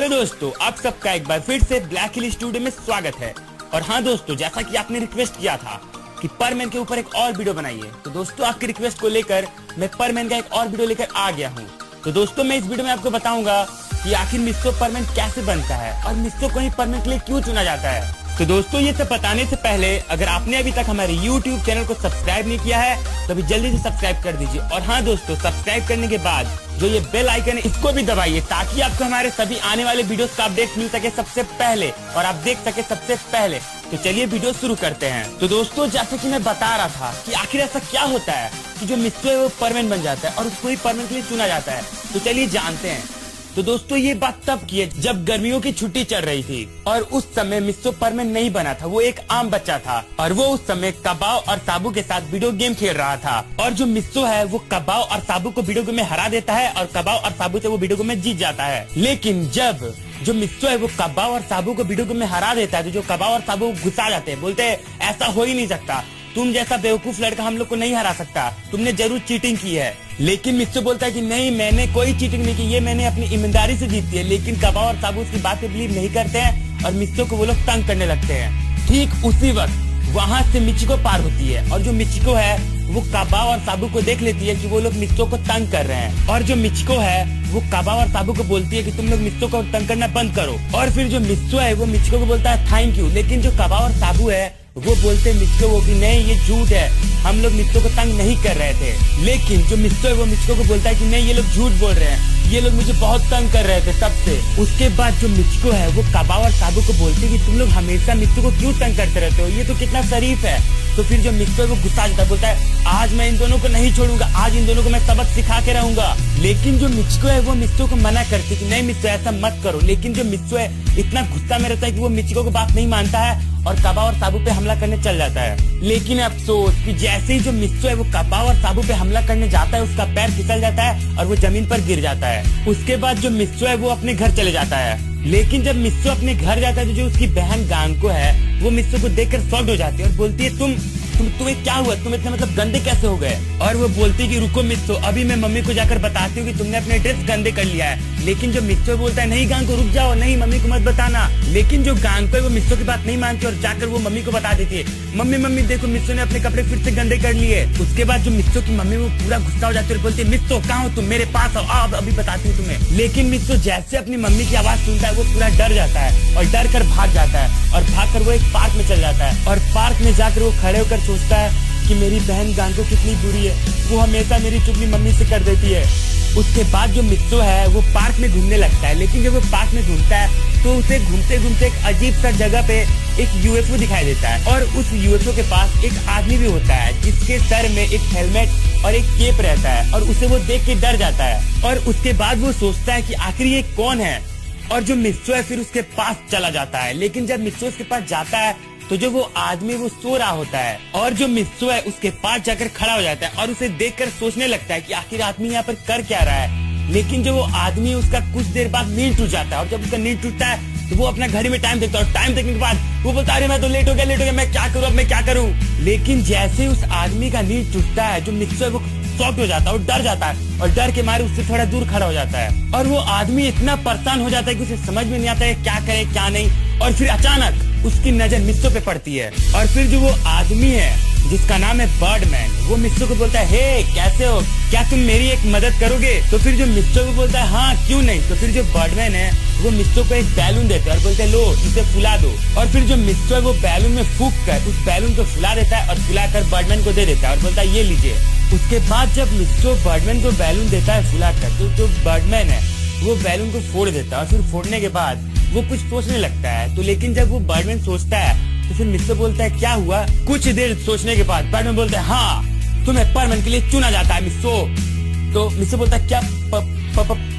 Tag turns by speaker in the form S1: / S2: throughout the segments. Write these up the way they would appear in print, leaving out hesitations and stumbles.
S1: Hello दोस्तों, आप सबका एक बार फिर से ब्लैक हिल स्टूडियो में स्वागत है। और हाँ दोस्तों, जैसा कि आपने रिक्वेस्ट किया था कि परमैन के ऊपर एक और वीडियो बनाइए, तो दोस्तों आपकी रिक्वेस्ट को लेकर मैं परमैन का एक और वीडियो लेकर आ गया हूँ। तो दोस्तों मैं इस वीडियो में आपको बताऊंगा कि आखिर मिस्टो परमैन कैसे बनता है और मिस्टो को ही परमैन के लिए क्यों चुना जाता है। तो दोस्तों ये सब बताने से पहले अगर आपने अभी तक हमारे YouTube चैनल को सब्सक्राइब नहीं किया है तो अभी जल्दी से सब्सक्राइब कर दीजिए। और हाँ दोस्तों, सब्सक्राइब करने के बाद जो ये बेल आइकन है इसको भी दबाइए ताकि आपको हमारे सभी आने वाले वीडियोस का अपडेट मिल सके सबसे पहले और आप देख सके सबसे पहले। तो चलिए वीडियो शुरू करते हैं। तो दोस्तों जैसे कि मैं बता रहा था कि आखिर ऐसा क्या होता है कि जो मिस्टो है वो परमैन बन जाता है और उसको ही परमैन के लिए चुना जाता है। तो चलिए जानते हैं। तो दोस्तों ये बात तब की है जब गर्मियों की छुट्टी चल रही थी और उस समय मिस्टो परमैन नहीं बना था, वो एक आम बच्चा था और वो उस समय कबाओ और साबू के साथ वीडियो गेम खेल रहा था। और जो मिस्टो है वो कबाओ और साबू को वीडियो गेम में हरा देता है और कबाओ और साबू से वो वीडियो गेम में जीत जाता है। लेकिन जब जो मिस्टो है वो कबाओ और साबू को वीडियो गेम में हरा देता है तो जो कबाओ और साबू गुस्सा जाते हैं, बोलते हैं ऐसा हो ही नहीं सकता, तुम जैसा बेवकूफ लड़का हम लोग को नहीं हरा सकता, तुमने जरूर चीटिंग की है। लेकिन मिस्टो बोलता है कि नहीं, मैंने कोई चीटिंग नहीं की, ये मैंने अपनी ईमानदारी से जीती है। लेकिन कबाओ और साबू उसकी बात पे बिलीव नहीं करते हैं और मिस्टो को वो लोग तंग करने लगते हैं। ठीक उसी वक्त वहाँ से मिचिको पार होती है और जो मिचिको है वो कबाओ और साबू को देख लेती है कि वो लोग मिस्टो को तंग कर रहे हैं। और जो मिचिको है वो कबाओ और साबू को बोलती है कि तुम लोग मिस्टो को तंग करना बंद करो। और फिर जो मिस्टो है वो मिचिको को बोलता है थैंक यू। लेकिन जो कबाओ और साबू है वो बोलते हैं मिस्टो को कि नहीं, ये झूठ है, हम लोग मिस्टो को तंग नहीं कर रहे थे। लेकिन जो मिस्टो है वो मिचिको को बोलता है कि नहीं, ये लोग झूठ बोल रहे हैं, ये लोग मुझे बहुत तंग कर रहे थे सबसे। उसके बाद जो मिचिको है वो कबाओ और साबू को बोलती है कि तुम लोग हमेशा मिस्टो को क्यों तंग करते रहते हो, ये तो कितना शरीफ है। तो फिर जो मिस्टो है वो गुस्सा जाता है, बोलता है आज मैं इन दोनों को नहीं छोड़ूंगा, आज इन दोनों को मैं सबक सिखा के रहूंगा। लेकिन जो मिचिको है वो मिस्टो को मना करती है कि नहीं मिस्टो ऐसा मत करो। लेकिन जो मिस्टो है इतना गुस्सा में रहता है कि वो मिचिको की बात नहीं मानता है और कबाओ और साबू पे हमला करने चल जाता है। लेकिन अफसोस कि जैसे ही जो मिस्टो है वो कबाओ और साबू पे हमला करने जाता है उसका पैर फिसल जाता है और वो जमीन पर गिर जाता है। उसके बाद जो मिस्टो है वो अपने घर चले जाता है। लेकिन जब मिस्टो अपने घर जाता है तो जो उसकी बहन गांको है वो मिस्टो को देखकर शॉक्ड हो जाती है और बोलती है तुम्हें क्या हुआ, तुम इतने गंदे कैसे हो गए। और वो बोलती है कि रुको मिस्टो, अभी मैं मम्मी को जाकर बताती हूँ कि तुमने अपने ड्रेस गंदे कर लिया है। लेकिन जो मिस्टो बोलता है नहीं गांको रुक जाओ, नहीं मम्मी को मत बताना। लेकिन जो गांको है वो मिस्टो की बात नहीं मानती और जाकर वो मम्मी को बता देती है, मम्मी देखो मिस्टो ने अपने कपड़े फिर से गंदे कर लिए। उसके बाद जो मिस्टो की मम्मी वो पूरा गुस्सा हो जाती है और बोलती है मिस्टो कहाँ हो तुम, मेरे पास आओ, अभी बताती हूँ तुम्हें। लेकिन मिस्टो जैसे अपनी मम्मी की आवाज सुनता है वो पूरा डर जाता है और डर कर भाग जाता है और भागकर वो एक पार्क में चल जाता है। और पार्क में जाकर वो खड़े होकर सोचता है कि मेरी बहन गांको कितनी बुरी है, वो हमेशा मेरी चुगली मम्मी से कर देती है। उसके बाद जो मिस्टो है वो पार्क में घूमने लगता है। लेकिन जब वो पार्क में घूमता है तो उसे घूमते घूमते एक अजीब सा जगह पे एक यूएफओ दिखाई देता है और उस यूएफओ के पास एक आदमी भी होता है जिसके सर में एक हेलमेट और एक केप रहता है और उसे वो देख के डर जाता है। और उसके बाद वो सोचता है कि आखिर ये कौन है और जो मिस्टो है फिर उसके पास चला जाता है। लेकिन जब मिस्टो उसके पास जाता है तो जो वो आदमी वो सो रहा होता है और जो मिस्टो है उसके पास जाकर खड़ा हो जाता है और उसे देखकर सोचने लगता है कि आखिर आदमी यहाँ पर कर क्या रहा है। लेकिन जो वो आदमी उसका कुछ देर बाद नींद टूट जाता है और जब उसका नींद टूटता है तो वो अपना घड़ी में टाइम देखता है और टाइम देखने के बाद वो बोलता है मैं तो लेट हो गया, मैं क्या करूँ, अब मैं क्या करूँ। लेकिन जैसे ही उस आदमी का नींद टूटता है जो मिस्टो है वो शॉक हो जाता है और डर जाता है और डर के मारे उससे थोड़ा दूर खड़ा हो जाता है। और वो आदमी इतना परेशान हो जाता है कि उसे समझ में नहीं आता है क्या करे क्या नहीं। और फिर अचानक उसकी नजर मिस्टो पे पड़ती है और फिर जो वो आदमी है जिसका नाम है बर्डमैन वो मिस्टो को बोलता है हे कैसे हो, क्या तुम मेरी एक मदद करोगे। तो फिर जो मिस्टो को बोलता है हाँ क्यों नहीं। तो फिर जो बर्डमैन है वो मिस्टो को एक बैलून देता है और बोलते है लो इसे फुला दो। और फिर जो मिस्टो है वो बैलून में फूंक कर उस बैलून को फुला देता है और फुला कर बर्डमैन को दे देता है और बोलता है ये लीजिए। उसके बाद जब मिस्टो बर्डमैन को बैलून देता है फुला कर तो जो बर्डमैन है वो बैलून को फोड़ देता है और फिर फोड़ने के बाद वो कुछ सोचने लगता है। तो लेकिन जब वो बर्डमैन सोचता है तो फिर मिस्टो बोलता है क्या हुआ। कुछ देर सोचने के बाद बर्डमैन बोलता है हाँ तुम्हें परमैन के लिए चुना जाता है मिस्टो। तो मिस्टो बोलता है क्या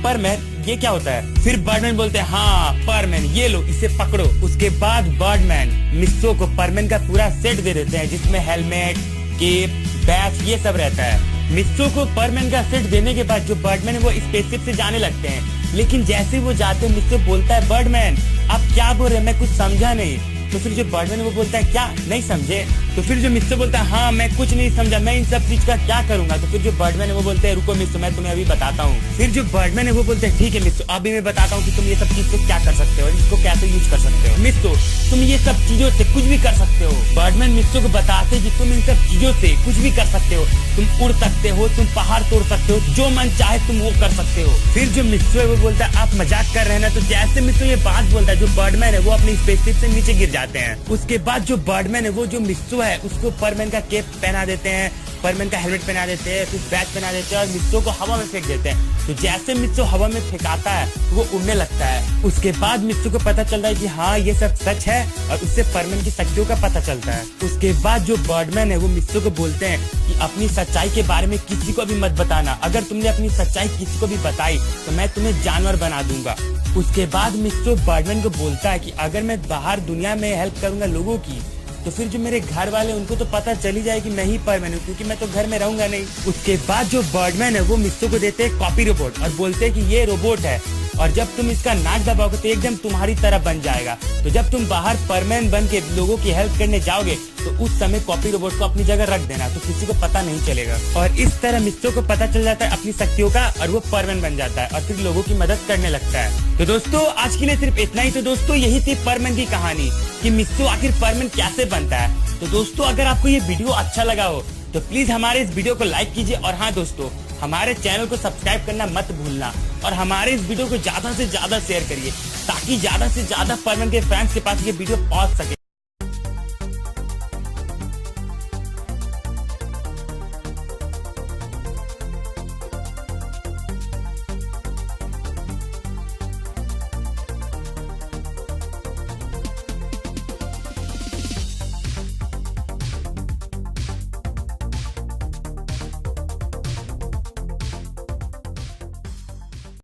S1: परमैन, ये क्या होता है। फिर बर्डमैन बोलते हैं हाँ परमैन, ये लो इसे पकड़ो। उसके बाद बर्डमैन मिस्टो को परमैन का पूरा सेट दे देते हैं जिसमें हेलमेट, केप, बैच ये सब रहता है। मिस्टो को परमैन का सेट देने के बाद जो बर्डमैन है वो स्पेसशिप से जाने लगते हैं। लेकिन जैसे वो जाते हैं मिस्टो बोलता है बर्डमैन आप क्या बोल रहे हैं, मैं कुछ समझा नहीं। तो फिर जो बर्डमैन वो बोलता है क्या नहीं समझे। तो फिर जो मिस्सो बोलता है हाँ मैं कुछ नहीं समझा, मैं इन सब चीज का क्या करूंगा। तो फिर जो बर्डमैन है वो बोलते हैं रुको मिस्सो मैं तुम्हें अभी बताता हूँ। फिर जो बर्डमैन है वो बोलते हैं ठीक है मिस्सो अभी मैं बताता हूँ कि तुम ये सब चीज से क्या कर सकते हो, इसको कैसे यूज कर सकते हो। मिस्सो तुम ये सब चीजों से कुछ भी कर सकते हो। बर्डमैन मिस्सो को बताते कि तुम इन सब चीजों से कुछ भी कर सकते हो, तुम उड़ सकते हो, तुम पहाड़ तोड़ सकते हो, जो मन चाहे तुम वो कर सकते हो। फिर जो मिस्सो है वो बोलता है आप मजाक कर रहे हैं ना। तो जैसे मिस्सो ये बात बोलता है जो बर्डमैन है वो अपनी स्पेसशिप से नीचे गिर जाते हैं। उसके बाद जो बर्डमैन है वो जो मिस्सो है उसको परमैन का केप पहना देते हैं, परमैन का हेलमेट पहना देते हैं, फिर बैच पहना देते हैं और मिस्सो को हवा में फेंक देते हैं। तो जैसे मिस्सो हवा में फेंकाता है वो उड़ने लगता है। उसके बाद मिस्सो को पता चलता है कि हाँ ये सब सच है और उससे परमैन की शक्तियों का पता चलता है। उसके बाद जो बर्डमैन है वो मिस्सो को बोलते हैं कि अपनी सच्चाई के बारे में किसी को भी मत बताना, अगर तुमने अपनी सच्चाई किसी को भी बताई तो मैं तुम्हें जानवर बना दूंगा। उसके बाद मिस्सो बर्डमैन को बोलता है कि अगर मैं बाहर दुनिया में हेल्प करूंगा लोगों की तो फिर जो मेरे घर वाले उनको तो पता चली जाए कि मैं ही परमैन हूँ, क्योंकि मैं तो घर में रहूंगा नहीं। उसके बाद जो बर्डमैन है वो मिस्सो को देते हैं कॉपी रोबोट और बोलते हैं कि ये रोबोट है और जब तुम इसका नाक दबाओगे तो एकदम तुम्हारी तरह बन जाएगा। तो जब तुम बाहर परमैन बन के लोगों की हेल्प करने जाओगे तो उस समय कॉपी रोबोट को अपनी जगह रख देना, तो किसी को पता नहीं चलेगा। और इस तरह मिस्सो को पता चल जाता है अपनी शक्तियों का और वो परमैन बन जाता है और फिर लोगों की मदद करने लगता है। तो दोस्तों आज के लिए सिर्फ इतना ही। तो दोस्तों यही थी परमैन की कहानी कि मिस्सो आखिर परमैन कैसे बनता है। तो दोस्तों अगर आपको ये वीडियो अच्छा लगा हो तो प्लीज हमारे इस वीडियो को लाइक कीजिए और हाँ दोस्तों हमारे चैनल को सब्सक्राइब करना मत भूलना और हमारे इस वीडियो को ज्यादा से ज्यादा शेयर करिए ताकि ज्यादा से ज्यादा परमैन के फैंस के पास ये वीडियो पहुंच सके।